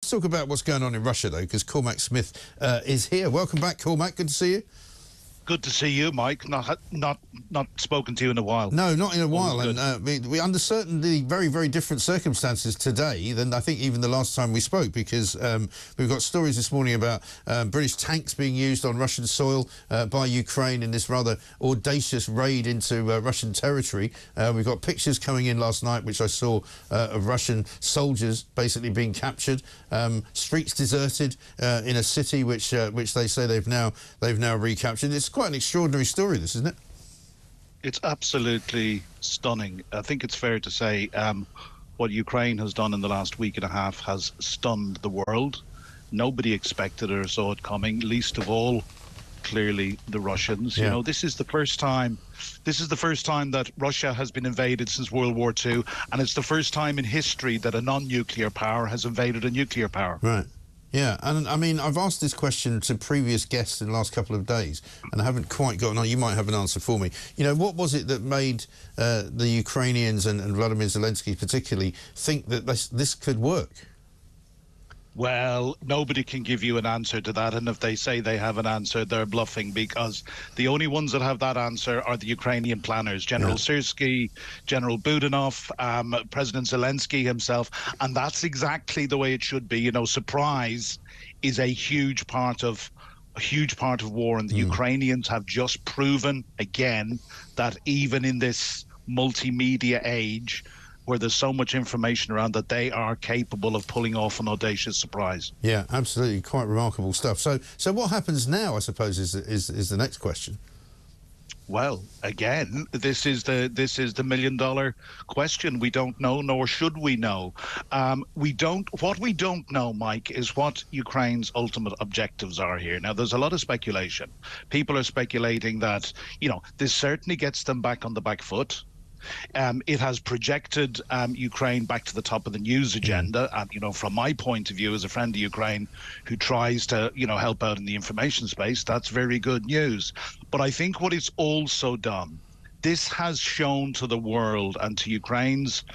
Let's talk about what's going on in Russia, though, because Cormac Smith is here. Welcome back, Cormac. Good to see you. Good to see you, Mike. Not spoken to you in a while. No, not in a while. And we under certainly very, very different circumstances today than I think even the last time we spoke, because we've got stories this morning about British tanks being used on Russian soil by Ukraine in this rather audacious raid into Russian territory. We've got pictures coming in last night, which I saw of Russian soldiers basically being captured, streets deserted in a city which they say they've now recaptured. It's quite an extraordinary story, this, isn't it? It's absolutely stunning. I think it's fair to say what Ukraine has done in the last week and a half has stunned the world. Nobody expected it or saw it coming, least of all, clearly, the Russians. Yeah. You know, this is the first time that Russia has been invaded since World War II, and it's the first time in history that a non-nuclear power has invaded a nuclear power. Right. Yeah, and I mean, I've asked this question to previous guests in the last couple of days, and I haven't quite gotten on. You might have an answer for me. You know, what was it that made the Ukrainians and Vladimir Zelensky particularly think that this could work? Well, nobody can give you an answer to that, and if they say they have an answer, they're bluffing, because the only ones that have that answer are the Ukrainian planners, General Syrsky, General Budanov, President Zelensky himself, and that's exactly the way it should be. You know, surprise is a huge part of war, and the Ukrainians have just proven again that even in this multimedia age, where there's so much information around, that they are capable of pulling off an audacious surprise. Yeah, absolutely, quite remarkable stuff. So what happens now, I suppose, is the next question. Well, again, this is the million-dollar question. We don't know, nor should we know. What we don't know, Mike, is what Ukraine's ultimate objectives are here. Now, there's a lot of speculation. People are speculating that, you know, this certainly gets them back on the back foot. It has projected Ukraine back to the top of the news agenda. And, you know, from my point of view, as a friend of Ukraine who tries to, you know, help out in the information space, that's very good news. But I think what it's also done, this has shown to the world and to Ukraine's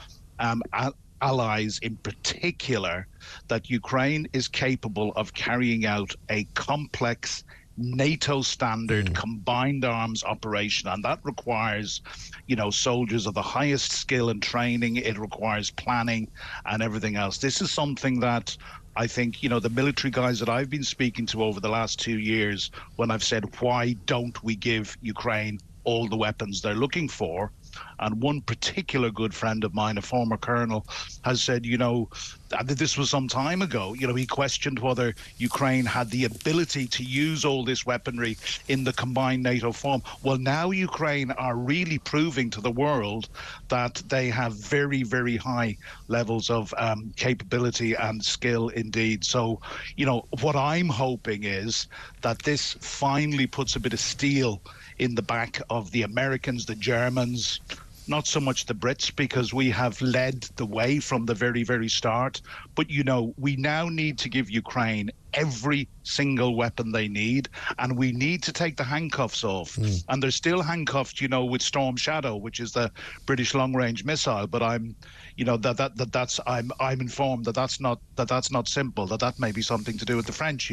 allies in particular, that Ukraine is capable of carrying out a complex NATO standard combined arms operation, and that requires, you know, soldiers of the highest skill and training. It requires planning and everything else. This is something that I think, you know, the military guys that I've been speaking to over the last 2 years, when I've said, why don't we give Ukraine all the weapons they're looking for? And one particular good friend of mine, a former colonel, has said, you know, this was some time ago, you know, he questioned whether Ukraine had the ability to use all this weaponry in the combined NATO form. Well, now Ukraine are really proving to the world that they have very, very high levels of capability and skill indeed. So, you know, what I'm hoping is that this finally puts a bit of steel in the back of the Americans, the Germans, not so much the Brits, because we have led the way from the very, very start. But, you know, we now need to give Ukraine every single weapon they need, and we need to take the handcuffs off. And they're still handcuffed, you know, with Storm Shadow, which is the British long-range missile. But I'm, you know, I'm informed that that's not simple. That may be something to do with the French.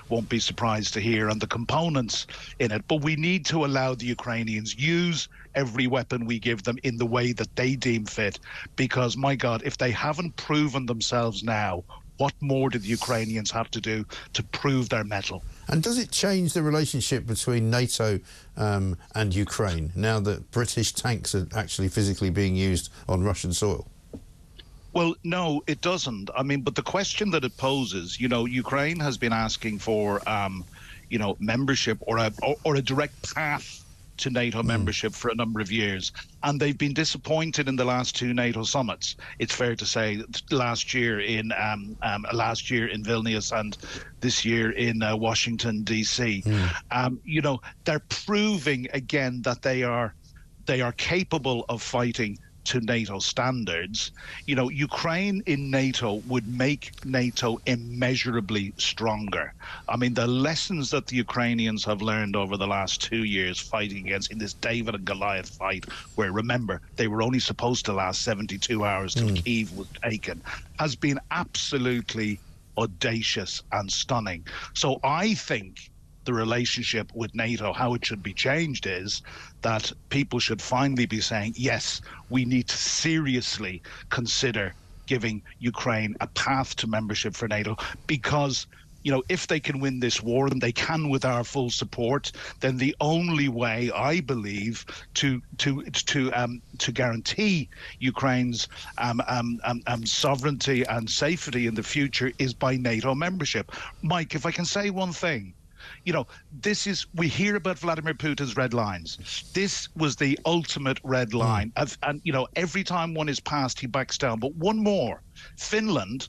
Won't be surprised to hear, and the components in it. But we need to allow the Ukrainians use every weapon we give them in the way that they deem fit, because, my God, if they haven't proven themselves now, what more do the Ukrainians have to do to prove their mettle? And does it change the relationship between NATO and Ukraine now that British tanks are actually physically being used on Russian soil? Well, no, it doesn't. I mean, but the question that it poses, you know, Ukraine has been asking for, you know, membership or a direct path to NATO membership for a number of years, and they've been disappointed in the last two NATO summits. It's fair to say last year in Vilnius and this year in Washington D.C. You know, they're proving again that they are capable of fighting to NATO standards. You know, Ukraine in NATO would make NATO immeasurably stronger. I mean, the lessons that the Ukrainians have learned over the last 2 years fighting against in this David and Goliath fight, where, remember, they were only supposed to last 72 hours till Kyiv was taken, has been absolutely audacious and stunning. So I think the relationship with NATO, how it should be changed, is that people should finally be saying, yes, we need to seriously consider giving Ukraine a path to membership for NATO, because if they can win this war, and they can with our full support, then the only way, I believe, to guarantee Ukraine's sovereignty and safety in the future is by NATO membership. Mike, if I can say one thing, we hear about Vladimir Putin's red lines. This was the ultimate red line. And every time one is passed, he backs down. But one more, Finland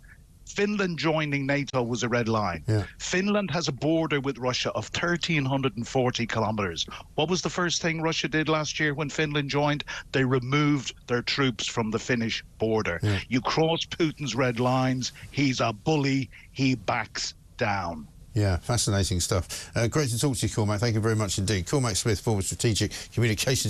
joining NATO was a red line. Yeah. Finland has a border with Russia of 1,340 kilometers. What was the first thing Russia did last year when Finland joined? They removed their troops from the Finnish border. Yeah. You cross Putin's red lines, he's a bully, he backs down. Yeah, fascinating stuff. Great to talk to you, Cormac. Thank you very much indeed. Cormac Smith, former Strategic Communications